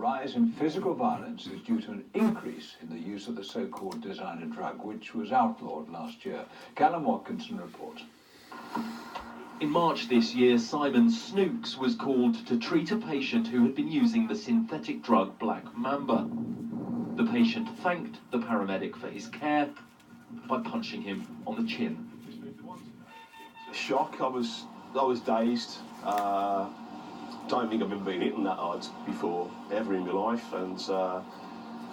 rise in physical violence is due to an increase in the use of the so-called designer drug, which was outlawed last year. Callum Watkinson reports. In March this year, Simon Snooks was called to treat a patient who had been using the synthetic drug Black Mamba. The patient thanked the paramedic for his care by punching him on the chin. Shock, I was dazed. Don't think I've ever been hit that hard before, ever in my life, and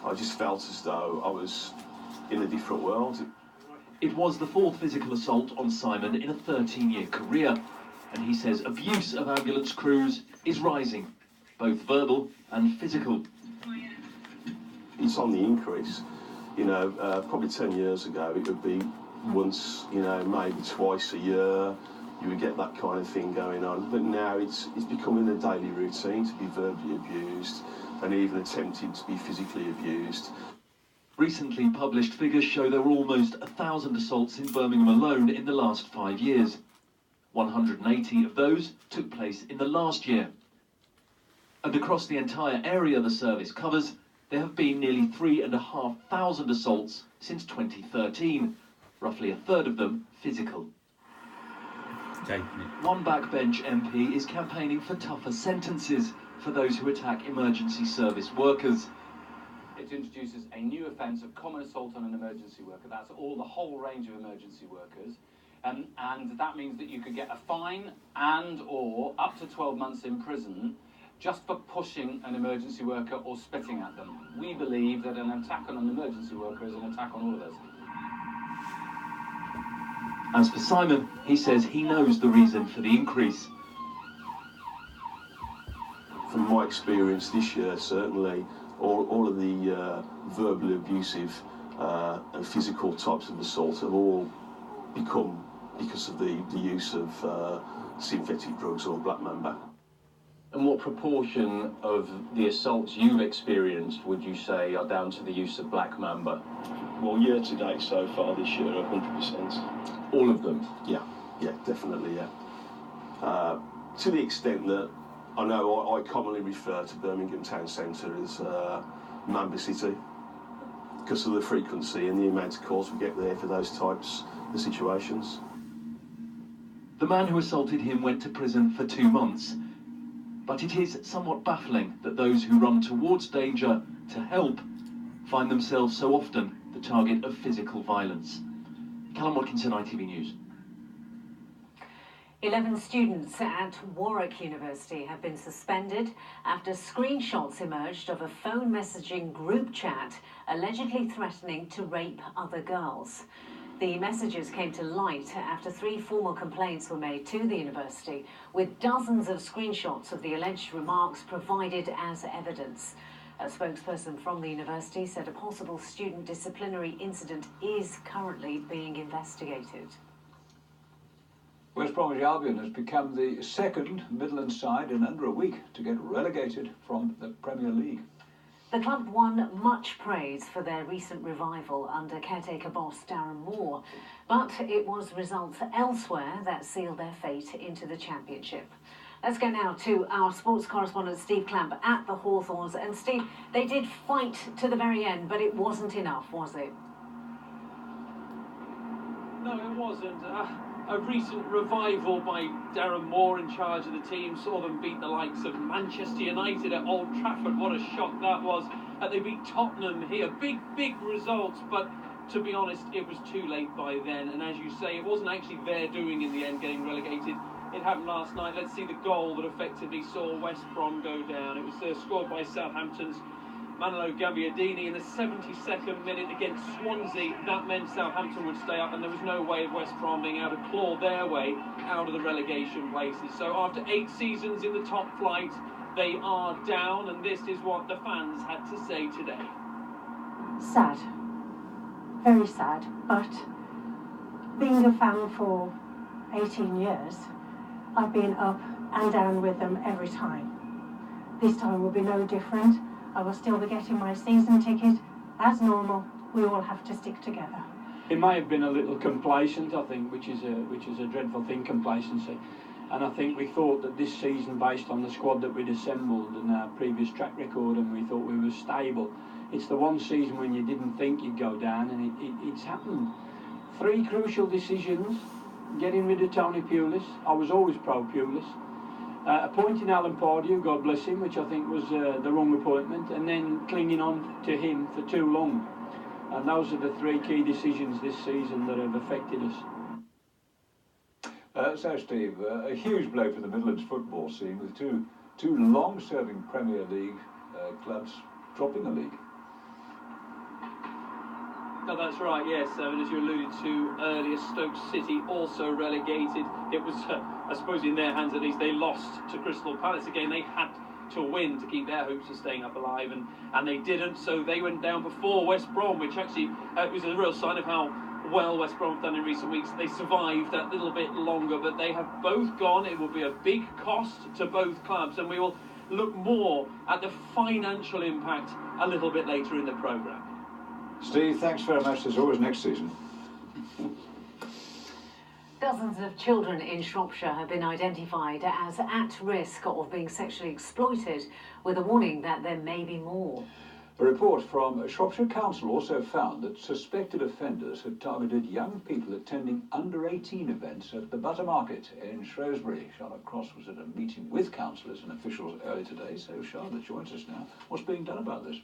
I just felt as though I was in a different world. It was the fourth physical assault on Simon in a 13-year career, and he says abuse of ambulance crews is rising, both verbal and physical. It's on the increase. You know, probably 10 years ago it would be once, you know, maybe twice a year you would get that kind of thing going on. But now it's becoming a daily routine to be verbally abused and even attempting to be physically abused. Recently published figures show there were almost 1,000 assaults in Birmingham alone in the last 5 years. 180 of those took place in the last year. And across the entire area the service covers, there have been nearly 3,500 assaults since 2013, roughly a third of them physical. One backbench MP is campaigning for tougher sentences for those who attack emergency service workers. It introduces a new offence of common assault on an emergency worker. That's the whole range of emergency workers. And that means that you could get a fine and or up to 12 months in prison just for pushing an emergency worker or spitting at them. We believe that an attack on an emergency worker is an attack on all of us. As for Simon, he says he knows the reason for the increase. From my experience this year, certainly, all of the verbally abusive and physical types of assault have all become because of the use of synthetic drugs or Black Mamba. And what proportion of the assaults you've experienced would you say are down to the use of Black Mamba? Well, year to date so far this year, 100%. All of them? Yeah, definitely, yeah. To the extent that I know I commonly refer to Birmingham Town Centre as Mamba City because of the frequency and the amount of calls we get there for those types of situations. The man who assaulted him went to prison for 2 months. But it is somewhat baffling that those who run towards danger to help find themselves so often the target of physical violence. Callum Watkinson, ITV News. 11 students at Warwick University have been suspended after screenshots emerged of a phone messaging group chat allegedly threatening to rape other girls. The messages came to light after 3 formal complaints were made to the university, with dozens of screenshots of the alleged remarks provided as evidence. A spokesperson from the university said a possible student disciplinary incident is currently being investigated. West Bromwich Albion has become the second Midlands side in under a week to get relegated from the Premier League. The club won much praise for their recent revival under caretaker boss Darren Moore, but it was results elsewhere that sealed their fate into the Championship. Let's go now to our sports correspondent Steve Clamp at the Hawthorns. And Steve, they did fight to the very end, but it wasn't enough, was it? No, it wasn't. A recent revival by Darren Moore in charge of the team saw them beat the likes of Manchester United at Old Trafford. What a shock that was. They beat Tottenham here. Big results, but to be honest, it was too late by then. And as you say, it wasn't actually their doing in the end, getting relegated. It happened last night. Let's see the goal that effectively saw West Brom go down. It was scored by Southampton's Manolo Gabbiadini in the 72nd minute against Swansea. That meant Southampton would stay up, and there was no way of West Brom being able to claw their way out of the relegation places. So after 8 seasons in the top flight, they are down, and this is what the fans had to say today. Sad. Very sad. But being a fan for 18 years, I've been up and down with them every time. This time will be no different. I will still be getting my season ticket. As normal, we all have to stick together. It may have been a little complacent, I think, which is a dreadful thing, complacency. And I think we thought that this season, based on the squad that we'd assembled and our previous track record, and we thought we were stable. It's the one season when you didn't think you'd go down, and it's happened. 3 crucial decisions: getting rid of Tony Pulis. I was always pro Pulis. Appointing Alan Pardew, God bless him, which I think was the wrong appointment, and then clinging on to him for too long. And those are the 3 key decisions this season that have affected us. So, Steve, a huge blow for the Midlands football scene, with two long-serving Premier League clubs dropping the league. No, that's right, yes. As you alluded to earlier, Stoke City also relegated. It was, I suppose, in their hands at least. They lost to Crystal Palace again. They had to win to keep their hopes of staying up alive, and they didn't, so they went down before West Brom, which actually was a real sign of how well West Brom have done in recent weeks. They survived that little bit longer, but they have both gone. It will be a big cost to both clubs, and we will look more at the financial impact a little bit later in the programme. Steve, thanks very much. There's always next season. Dozens of children in Shropshire have been identified as at risk of being sexually exploited, with a warning that there may be more. A report from Shropshire Council also found that suspected offenders had targeted young people attending under-18 events at the Butter Market in Shrewsbury. Charlotte Cross was at a meeting with councillors and officials earlier today, so Charlotte joins us now. What's being done about this?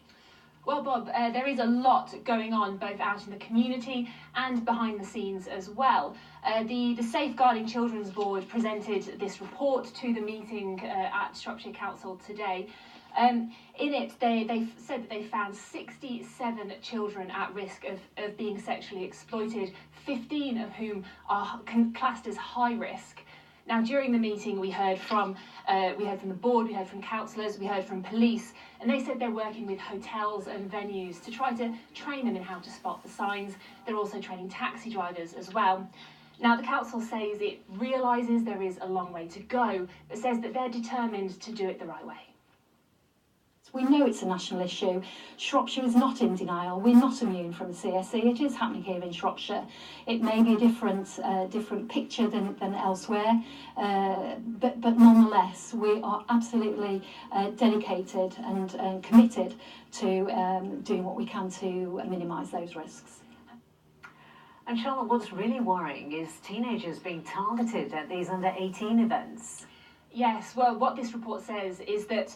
Well, Bob, there is a lot going on both out in the community and behind the scenes as well. The Safeguarding Children's Board presented this report to the meeting at Shropshire Council today. In it, they said that they found 67 children at risk of being sexually exploited, 15 of whom are classed as high risk. Now, during the meeting, we heard from the board, we heard from councillors, we heard from police, and they said they're working with hotels and venues to try to train them in how to spot the signs. They're also training taxi drivers as well. Now, the council says it realises there is a long way to go, but says that they're determined to do it the right way. We know it's a national issue. Shropshire is not in denial. We're not immune from the CSE. It is happening here in Shropshire. It may be a different picture than elsewhere, but nonetheless, we are absolutely dedicated and committed to doing what we can to minimise those risks. And Charlotte, what's really worrying is teenagers being targeted at these under-18 events. Yes, well, what this report says is that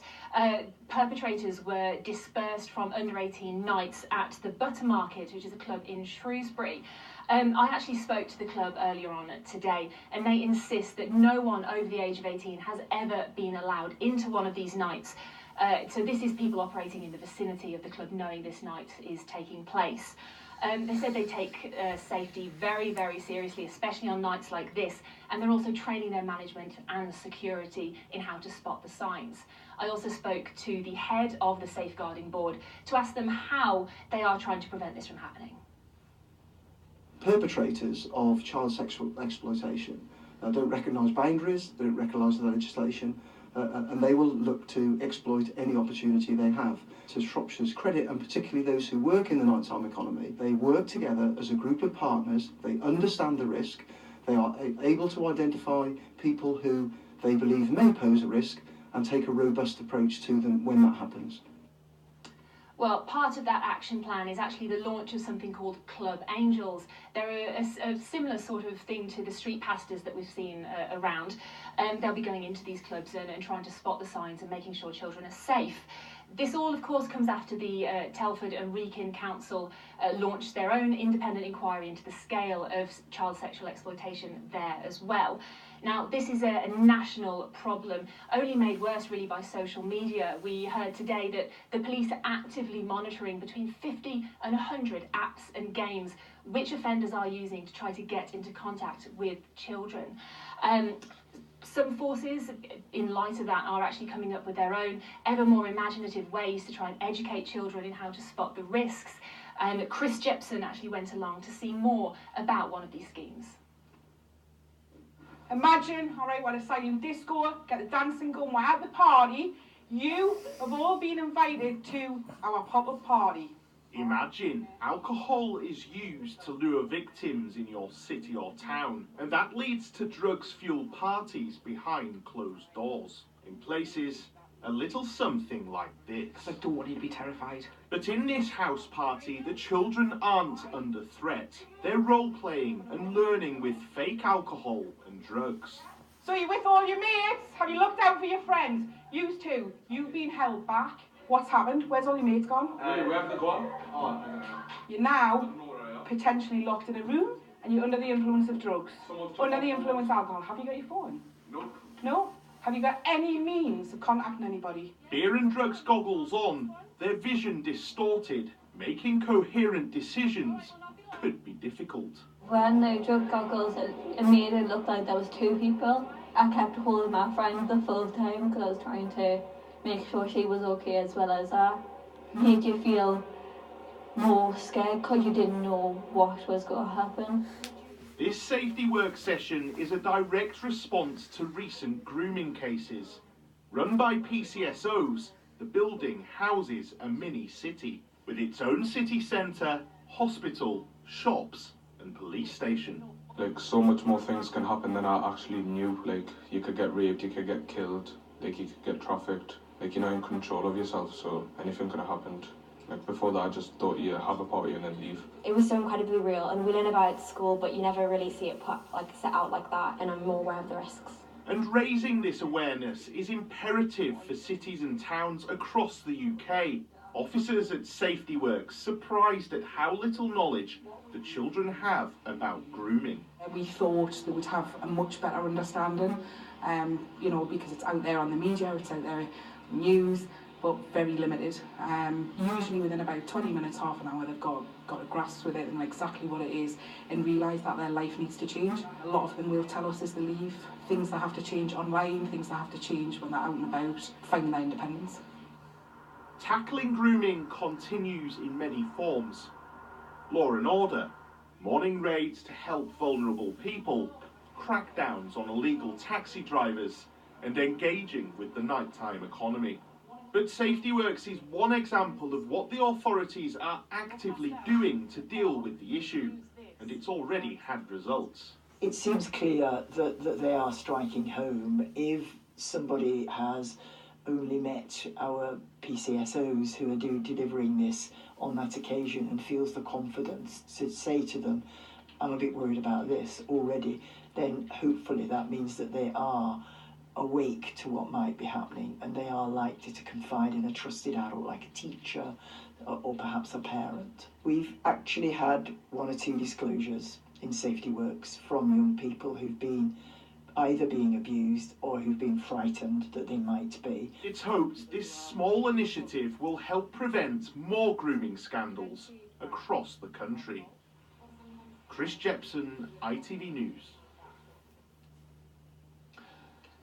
perpetrators were dispersed from under-18 nights at the Butter Market, which is a club in Shrewsbury. I actually spoke to the club earlier on today, and they insist that no one over the age of 18 has ever been allowed into one of these nights. So this is people operating in the vicinity of the club knowing this night is taking place. They said they take safety very, very seriously, especially on nights like this, and they're also training their management and security in how to spot the signs. I also spoke to the head of the Safeguarding Board to ask them how they are trying to prevent this from happening. Perpetrators of child sexual exploitation don't recognise boundaries, they don't recognise the legislation, and they will look to exploit any opportunity they have. To Shropshire's credit, and particularly those who work in the nighttime economy, they work together as a group of partners, they understand the risk, they are able to identify people who they believe may pose a risk and take a robust approach to them when that happens. Well, part of that action plan is actually the launch of something called Club Angels. They're a similar sort of thing to the street pastors that we've seen around. They'll be going into these clubs and trying to spot the signs and making sure children are safe. This all, of course, comes after the Telford and Wrekin Council launched their own independent inquiry into the scale of child sexual exploitation there as well. Now, this is a national problem, only made worse really by social media. We heard today that the police are actively monitoring between 50 and 100 apps and games which offenders are using to try to get into contact with children. Some forces, in light of that, are actually coming up with their own ever more imaginative ways to try and educate children in how to spot the risks. And Chris Jepson actually went along to see more about one of these schemes. Imagine, all right, what a silent disco, get the dancing going, we're at the party. You have all been invited to our pop-up party. Imagine alcohol is used to lure victims in your city or town, and that leads to drugs-fueled parties behind closed doors. In places, a little something like this. I don't want you to be terrified. But in this house party, the children aren't under threat. They're role-playing and learning with fake alcohol and drugs. So you're with all your mates? Have you looked out for your friends? You two, you've been held back. What's happened? Where's all your mates gone? Where have they gone? Oh, I don't know. You're now potentially locked in a room and you're under the influence of drugs. Under the influence of alcohol. Have you got your phone? No. No? Have you got any means of contacting anybody? Beer and drugs goggles on, their vision distorted, making coherent decisions could be difficult. When the drug goggles, it made it look like there was two people. I kept holding my friend the full time because I was trying to make sure she was okay as well as I. Made you feel more scared because you didn't know what was going to happen. This safety work session is a direct response to recent grooming cases. Run by PCSOs, the building houses a mini city with its own city centre, hospital, shops and police station. Like, so much more things can happen than I actually knew. Like, you could get raped, you could get killed, like you could get trafficked. Like, you're not in control of yourself, so anything could have happened. Like, before that, I just thought you have a party and then leave. It was so incredibly real, and we learn about it at school, but you never really see it set out like that, and I'm more aware of the risks. And raising this awareness is imperative for cities and towns across the UK. Officers at Safety Works surprised at how little knowledge the children have about grooming. We thought they would have a much better understanding, you know, because it's out there on the media, it's out there in the news, but very limited. Usually within about 20 minutes, half an hour, they've got a grasp with it and exactly what it is and realise that their life needs to change. A lot of them will tell us as they leave things that have to change online, things that have to change when they're out and about, finding their independence. Tackling grooming continues in many forms. Law and order, morning raids to help vulnerable people, crackdowns on illegal taxi drivers, and engaging with the nighttime economy. But Safety Works is one example of what the authorities are actively doing to deal with the issue, and it's already had results. It seems clear that they are striking home. If somebody has only met our PCSOs who are delivering this on that occasion and feels the confidence to say to them, I'm a bit worried about this already, then hopefully that means that they are awake to what might be happening and they are likely to confide in a trusted adult like a teacher or perhaps a parent. We've actually had one or two disclosures in Safety Works from young people who've been either being abused or who've been frightened that they might be. It's hoped this small initiative will help prevent more grooming scandals across the country. Chris Jepson, ITV News.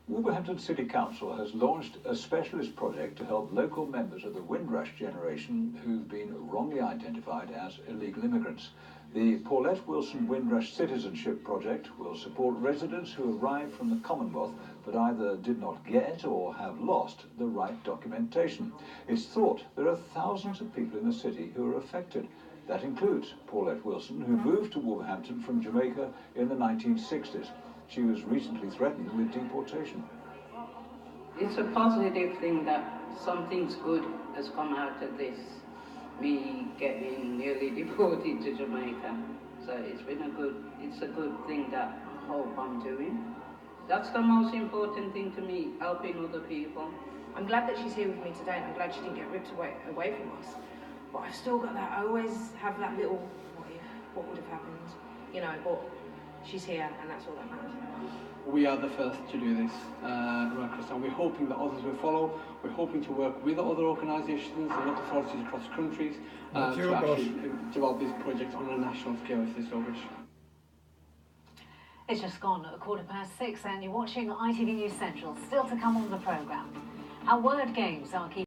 Wolverhampton City Council has launched a specialist project to help local members of the Windrush generation who've been wrongly identified as illegal immigrants. The Paulette Wilson Windrush Citizenship Project will support residents who arrived from the Commonwealth but either did not get or have lost the right documentation. It's thought there are thousands of people in the city who are affected. That includes Paulette Wilson, who moved to Wolverhampton from Jamaica in the 1960s. She was recently threatened with deportation. It's a positive thing that something good has come out of this. Me getting nearly deported to Jamaica. So it's a good thing that I hope I'm doing. That's the most important thing to me, helping other people. I'm glad that she's here with me today and I'm glad she didn't get ripped away from us. But I've still got that, I always have that little, what would have happened, you know, but she's here and that's all that matters. We are the first to do this right across town. We're hoping that others will follow. We're hoping to work with other organisations and local authorities across countries to actually develop this project on a national scale if they so wish. It's just gone at 6:15 and you're watching ITV News Central. Still to come on the programme. Our word games are keeping